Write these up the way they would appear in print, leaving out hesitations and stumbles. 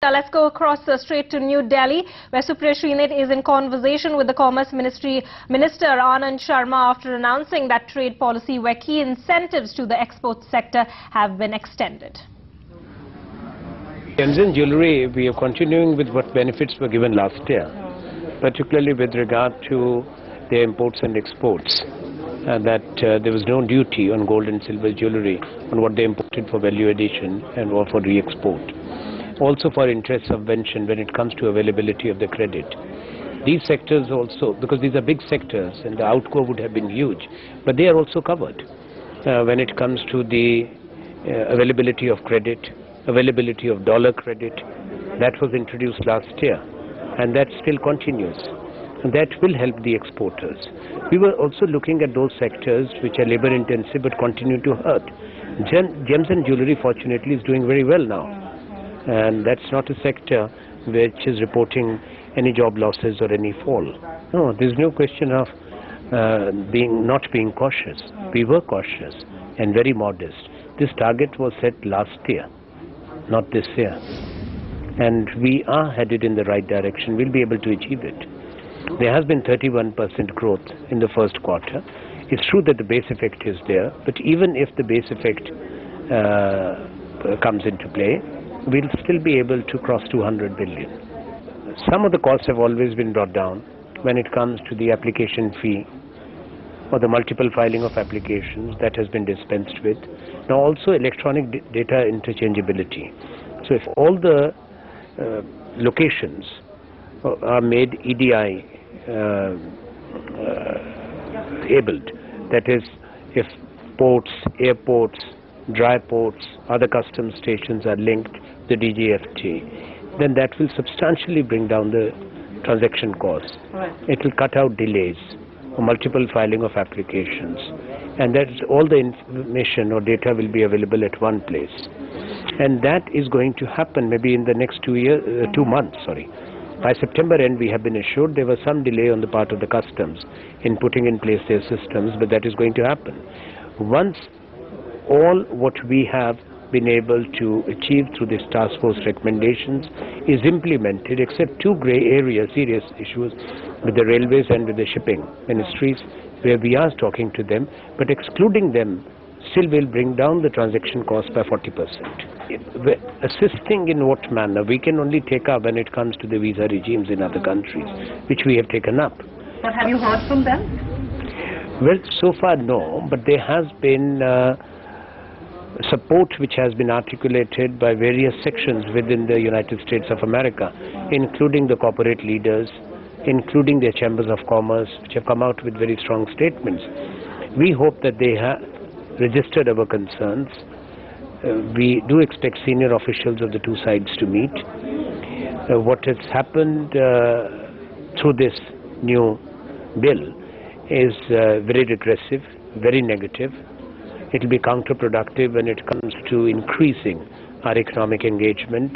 Now let's go across straight to New Delhi, where Supriya Srinath is in conversation with the Commerce Ministry Minister Anand Sharma after announcing that trade policy where key incentives to the export sector have been extended. Gems and jewellery, we are continuing with what benefits were given last year, particularly with regard to their imports and exports, that there was no duty on gold and silver jewellery on what they imported for value addition and or for re-export. Also for interest subvention when it comes to availability of the credit. These sectors also, because these are big sectors and the outgo would have been huge, but they are also covered when it comes to the availability of credit, availability of dollar credit. That was introduced last year and that still continues. And that will help the exporters. We were also looking at those sectors which are labor intensive but continue to hurt. Gems and jewellery fortunately is doing very well now. And that's not a sector which is reporting any job losses or any fall. No, there's no question of not being cautious. We were cautious and very modest. This target was set last year, not this year. And we are headed in the right direction. We'll be able to achieve it. There has been 31% growth in the first quarter. It's true that the base effect is there, but even if the base effect comes into play, we'll still be able to cross 200 billion. Some of the costs have always been brought down when it comes to the application fee or the multiple filing of applications that has been dispensed with. Now also electronic data interchangeability. So if all the locations are made EDI abled, that is, if ports, airports, dry ports, other customs stations are linked to the DGFT, then that will substantially bring down the transaction costs. Right. It will cut out delays or multiple filing of applications, and that's all the information or data will be available at one place. And that is going to happen maybe in the next 2 months. By September end, we have been assured there was some delay on the part of the customs in putting in place their systems, but that is going to happen. Once all what we have been able to achieve through this task force recommendations is implemented, except two grey areas, serious issues with the railways and with the shipping ministries, where we are talking to them, but excluding them still will bring down the transaction cost by 40%. Assisting in what manner? We can only take up when it comes to the visa regimes in other countries, which we have taken up. But have you heard from them? Well, so far no, but there has been support which has been articulated by various sections within the United States of America, including the corporate leaders, including their chambers of commerce, which have come out with very strong statements. We hope that they have registered our concerns. We do expect senior officials of the two sides to meet. What has happened through this new bill is very regressive, very negative. It will be counterproductive when it comes to increasing our economic engagement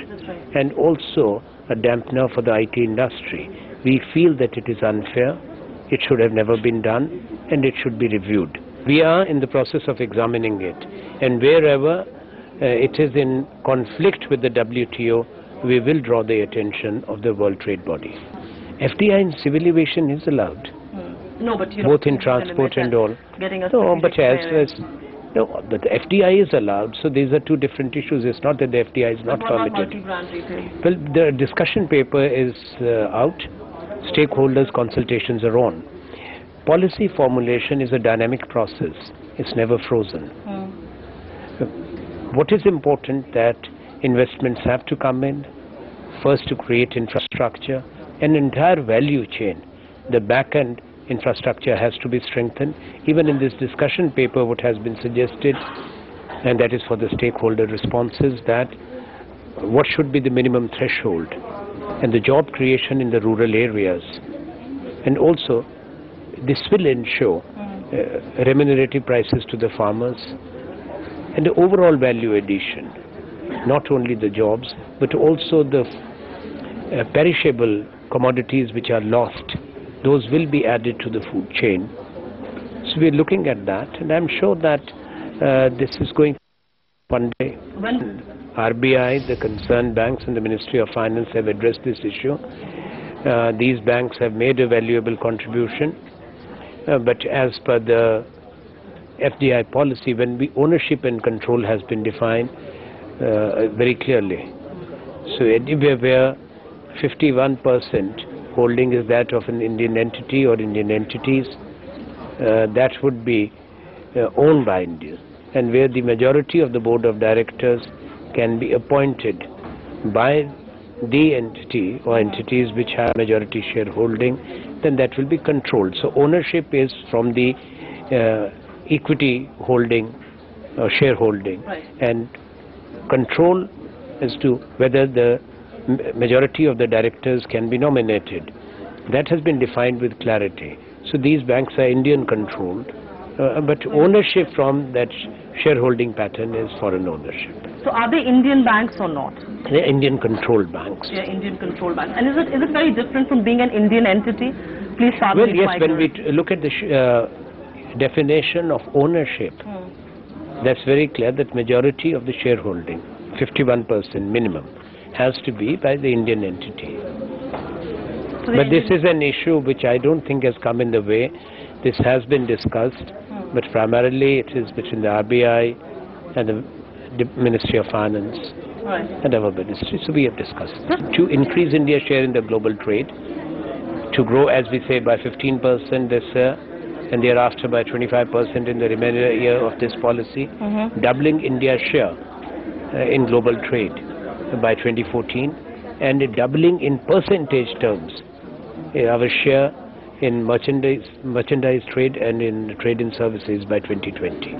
and also a dampener for the IT industry. We feel that it is unfair, it should have never been done, and it should be reviewed. We are in the process of examining it, and wherever it is in conflict with the WTO, we will draw the attention of the World Trade Body. FDI in civil aviation is allowed. No, but you both in transport and all. No, but the FDI is allowed, so these are two different issues. It's not that the FDI is not permitted. Well, the discussion paper is out. Stakeholders' consultations are on. Policy formulation is a dynamic process. It's never frozen. What is important that investments have to come in, first to create infrastructure, an entire value chain. The back-end infrastructure has to be strengthened. Even in this discussion paper, what has been suggested, and that is for the stakeholder responses, that what should be the minimum threshold and the job creation in the rural areas. And also, this will ensure remunerative prices to the farmers and the overall value addition, not only the jobs, but also the perishable commodities which are lost. Those will be added to the food chain. So we're looking at that, and I'm sure that this is going one day. When RBI, the concerned banks and the Ministry of Finance have addressed this issue. These banks have made a valuable contribution, but as per the FDI policy, when ownership and control has been defined very clearly. So anywhere where 51% holding is that of an Indian entity or Indian entities, that would be owned by India, and where the majority of the board of directors can be appointed by the entity or entities which have majority shareholding, then that will be controlled. So ownership is from the equity holding or shareholding, right, and control as to whether the majority of the directors can be nominated. That has been defined with clarity. So these banks are Indian controlled, but ownership from that shareholding pattern is foreign ownership. So are they Indian banks or not? They're Indian controlled banks. Yeah, Indian controlled banks. And is it very different from being an Indian entity? Please start with yes, when we look at the definition of ownership, that's very clear that majority of the shareholding, 51% minimum, has to be by the Indian entity. So but this is an issue which I don't think has come in the way. This has been discussed, but primarily it is between the RBI and the Ministry of Finance, right, and our ministry. So we have discussed to increase India's share in the global trade, to grow, as we say, by 15% this year, and thereafter by 25% in the remainder year of this policy, doubling India's share in global trade by 2014, and doubling in percentage terms our share in merchandise trade and in trade in services by 2020.